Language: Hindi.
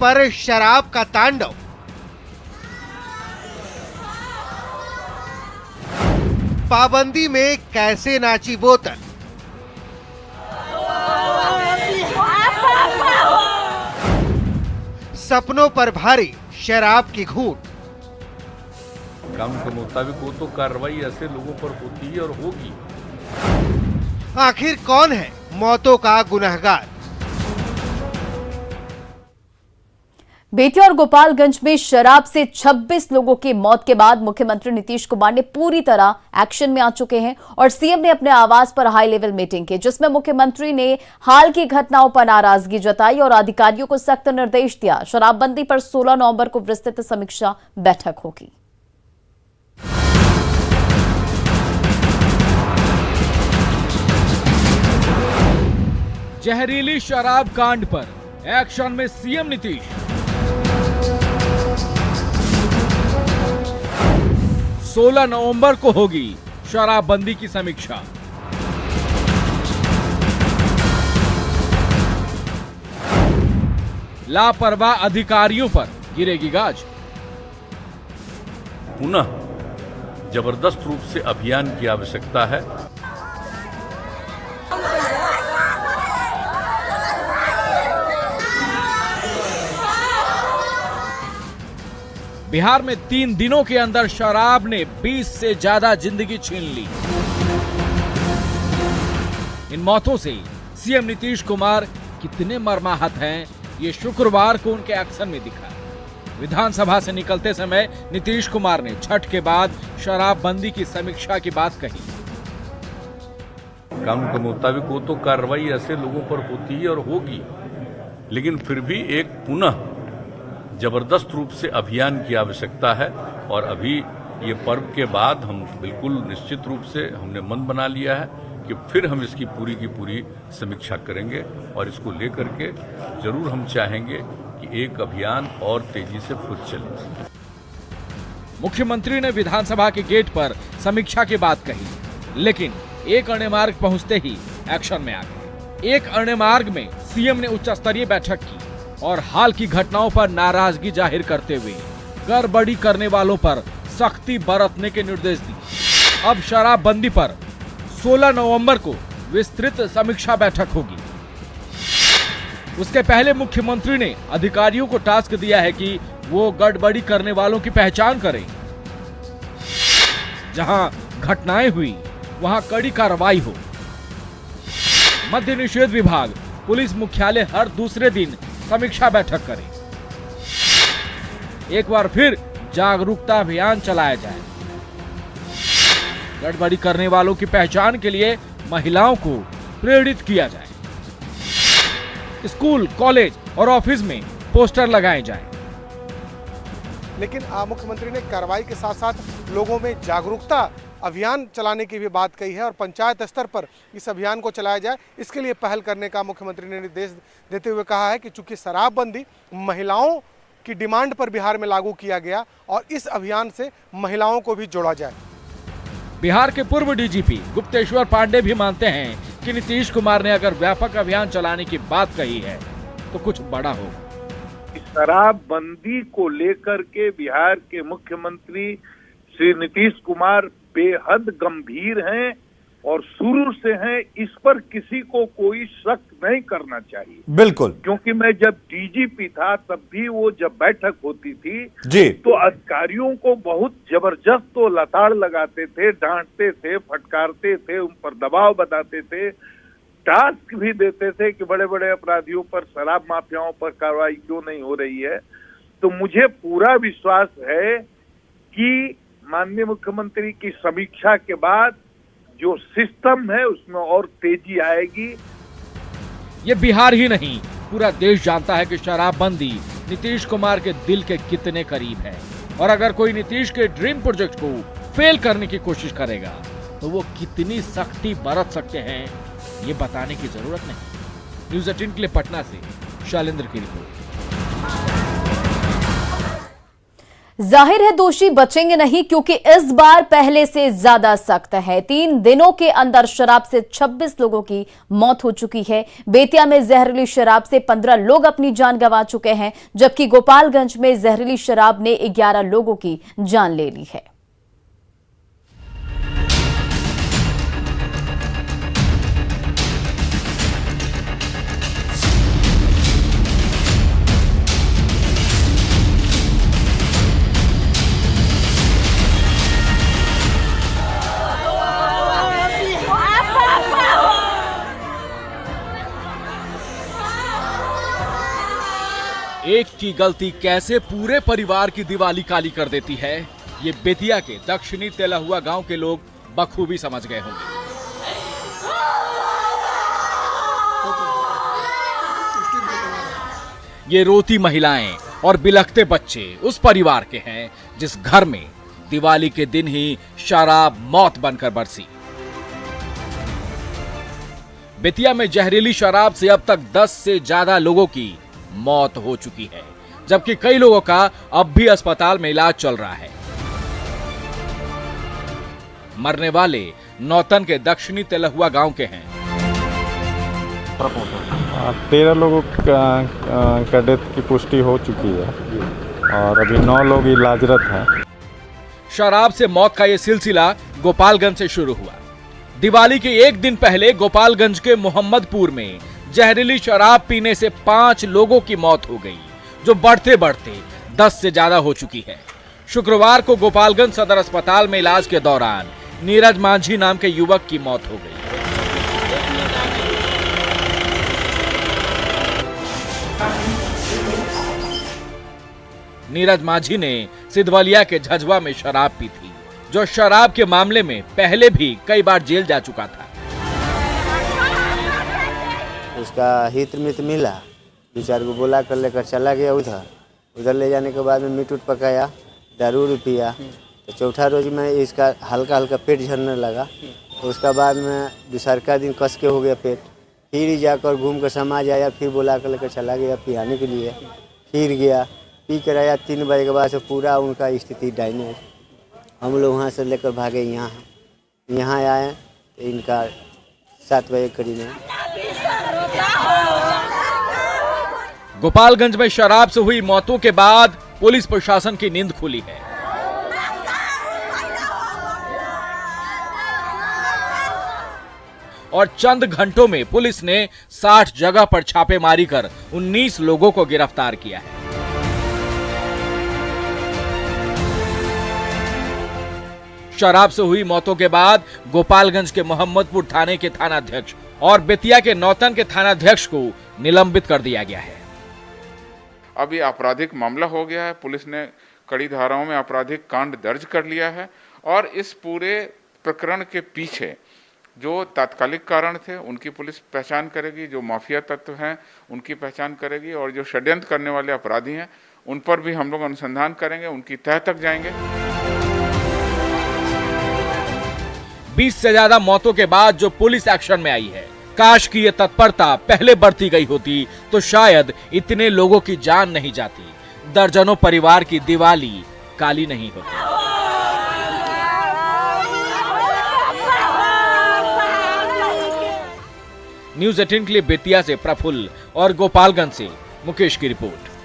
पर शराब का तांडव। पाबंदी में कैसे नाची बोतल। सपनों पर भारी शराब की घूंट। कानून के मुताबिक वो तो कार्रवाई ऐसे लोगों पर होती है और होगी। आखिर कौन है मौतों का गुनहगार। बेतिया और गोपालगंज में शराब से 26 लोगों की मौत के बाद मुख्यमंत्री नीतीश कुमार ने पूरी तरह एक्शन में आ चुके हैं और सीएम ने अपने आवास पर हाई लेवल मीटिंग की, जिसमें मुख्यमंत्री ने हाल की घटनाओं पर नाराजगी जताई और अधिकारियों को सख्त निर्देश दिया। शराबबंदी पर 16 नवंबर को विस्तृत समीक्षा बैठक होगी। जहरीली शराब कांड पर एक्शन में सीएम नीतीश। 16 नवंबर को होगी शराबबंदी की समीक्षा। लापरवाह अधिकारियों पर गिरेगी गाज। पुनः जबरदस्त रूप से अभियान की आवश्यकता है। बिहार में 3 दिनों के अंदर शराब ने 20 से ज्यादा जिंदगी छीन ली। इन मौतों से सीएम नीतीश कुमार कितने मर्माहत हैं, ये शुक्रवार को उनके एक्शन में दिखा। विधानसभा से निकलते समय नीतीश कुमार ने छठ के बाद शराबबंदी की समीक्षा की बात कही। कानून के मुताबिक वो तो कार्रवाई ऐसे लोगों पर होती है और होगी, लेकिन फिर भी एक पुनः जबरदस्त रूप से अभियान की आवश्यकता है। और अभी ये पर्व के बाद हम बिल्कुल निश्चित रूप से हमने मन बना लिया है कि फिर हम इसकी पूरी की पूरी समीक्षा करेंगे और इसको लेकर के जरूर हम चाहेंगे कि एक अभियान और तेजी से फुट चले। मुख्यमंत्री ने विधानसभा के गेट पर समीक्षा की बात कही, लेकिन एक अण्य मार्ग पहुंचते ही एक्शन में आ गए। एक अण्य मार्ग में सीएम ने उच्च स्तरीय बैठक की और हाल की घटनाओं पर नाराजगी जाहिर करते हुए गड़बड़ी करने वालों पर सख्ती बरतने के निर्देश दिए। अब शराबबंदी पर 16 नवंबर को विस्तृत समीक्षा बैठक होगी। उसके पहले मुख्यमंत्री ने अधिकारियों को टास्क दिया है कि वो गड़बड़ी करने वालों की पहचान करें। जहां घटनाएं हुई वहां कड़ी कार्रवाई हो। मद्य निषेध विभाग, पुलिस मुख्यालय हर दूसरे दिन समीक्षा बैठक करें। एक बार फिर जागरूकता अभियान चलाया जाए। गड़बड़ी करने वालों की पहचान के लिए महिलाओं को प्रेरित किया जाए। स्कूल, कॉलेज और ऑफिस में पोस्टर लगाए जाएं। लेकिन मुख्यमंत्री ने कार्रवाई के साथ साथ लोगों में जागरूकता अभियान चलाने की भी बात कही है और पंचायत स्तर पर इस अभियान को चलाया जाए, इसके लिए पहल करने का मुख्यमंत्री ने निर्देश देते हुए कहा है कि चूंकि शराबबंदी महिलाओं की डिमांड पर बिहार में लागू किया गया और इस अभियान से महिलाओं को भी जोड़ा जाए। बिहार के पूर्व डीजीपी गुप्तेश्वर पांडे भी मानते हैं कि नीतीश कुमार ने अगर व्यापक अभियान चलाने की बात कही है तो कुछ बड़ा होगा। शराबबंदी को लेकर के बिहार के मुख्यमंत्री श्री नीतीश कुमार बेहद गंभीर हैं और शुरू से हैं। इस पर किसी को कोई शक नहीं करना चाहिए। बिल्कुल, क्योंकि मैं जब डीजीपी था तब भी वो जब बैठक होती थी जी, तो अधिकारियों को बहुत जबरदस्त तो लताड़ लगाते थे, डांटते थे, फटकारते थे, उन पर दबाव बनाते थे, टास्क भी देते थे कि बड़े बड़े अपराधियों पर, शराब माफियाओं पर कार्रवाई क्यों नहीं हो रही है। तो मुझे पूरा विश्वास है कि माननीय मुख्यमंत्री की समीक्षा के बाद जो सिस्टम है उसमें और तेजी आएगी। ये बिहार ही नहीं, पूरा देश जानता है कि शराबबंदी नीतीश कुमार के दिल के कितने करीब है और अगर कोई नीतीश के ड्रीम प्रोजेक्ट को फेल करने की कोशिश करेगा तो वो कितनी सख्ती बरत सकते हैं ये बताने की जरूरत नहीं। न्यूज़ 18 के लिए पटना से शैलेंद्र की रिपोर्ट। जाहिर है दोषी बचेंगे नहीं, क्योंकि इस बार पहले से ज्यादा सख्त है। 3 दिनों के अंदर शराब से 26 लोगों की मौत हो चुकी है। बेतिया में जहरीली शराब से 15 लोग अपनी जान गंवा चुके हैं, जबकि गोपालगंज में जहरीली शराब ने 11 लोगों की जान ले ली है। एक की गलती कैसे पूरे परिवार की दिवाली काली कर देती है, ये बेतिया के दक्षिणी तेलहुआ गांव के लोग बखूबी समझ गए होंगे। ये रोती महिलाएं और बिलखते बच्चे उस परिवार के हैं जिस घर में दिवाली के दिन ही शराब मौत बनकर बरसी। बेतिया में जहरीली शराब से अब तक 10 से ज्यादा लोगों की मौत हो चुकी है, जबकि कई लोगों का अब भी अस्पताल में इलाज चल रहा है। मरने वाले नौतन के दक्षिणी तेलहुआ गांव के हैं। 13 लोगों का डेथ की पुष्टि हो चुकी है और अभी 9 लोग इलाजरत हैं। शराब से मौत का यह सिलसिला गोपालगंज से शुरू हुआ। दिवाली के एक दिन पहले गोपालगंज के मोहम्मदपुर में जहरीली शराब पीने से 5 लोगों की मौत हो गई, जो बढ़ते बढ़ते 10 से ज्यादा हो चुकी है। शुक्रवार को गोपालगंज सदर अस्पताल में इलाज के दौरान नीरज मांझी नाम के युवक की मौत हो गई। नीरज मांझी ने सिधवलिया के झझवा में शराब पी थी, जो शराब के मामले में पहले भी कई बार जेल जा चुका था। उसका हित मित मिला, 2-4 को बोला कर लेकर चला गया उधर ले जाने के बाद में मीट उट पकाया, दारू पिया। तो चौथा रोज में इसका हल्का हल्का पेट झरने लगा। तो उसका बाद में दूसरा दिन कस के हो गया पेट। फिर ही जाकर घूम कर समाज आया, फिर बोला कर लेकर चला गया पियाने के लिए। फिर गया, पी कर आया। 3 बजे के बाद से पूरा उनका स्थिति डायनेज। हम लोग वहाँ से लेकर भागे यहाँ आए तो इनका 7 बजे करीब में। गोपालगंज में शराब से हुई मौतों के बाद पुलिस प्रशासन की नींद खुली है। और चंद घंटों में पुलिस ने 60 जगह पर छापेमारी कर 19 लोगों को गिरफ्तार किया है। शराब से हुई मौतों के बाद गोपालगंज के मोहम्मदपुर थाने के थानाध्यक्ष और बेतिया के नौतन के थानाध्यक्ष को निलंबित कर दिया गया है। अब ये आपराधिक मामला हो गया है। पुलिस ने कड़ी धाराओं में आपराधिक कांड दर्ज कर लिया है और इस पूरे प्रकरण के पीछे जो तात्कालिक कारण थे उनकी पुलिस पहचान करेगी, जो माफिया तत्व हैं उनकी पहचान करेगी और जो षड्यंत्र करने वाले अपराधी हैं उन पर भी हम लोग अनुसंधान करेंगे, उनकी तह तक जाएंगे। 20 से ज्यादा मौतों के बाद जो पुलिस एक्शन में आई है, काश की ये तत्परता पहले बढ़ती गई होती तो शायद इतने लोगों की जान नहीं जाती, दर्जनों परिवार की दिवाली काली नहीं होती। न्यूज़ 18 के लिए बेतिया से प्रफुल्ल और गोपालगंज से मुकेश की रिपोर्ट।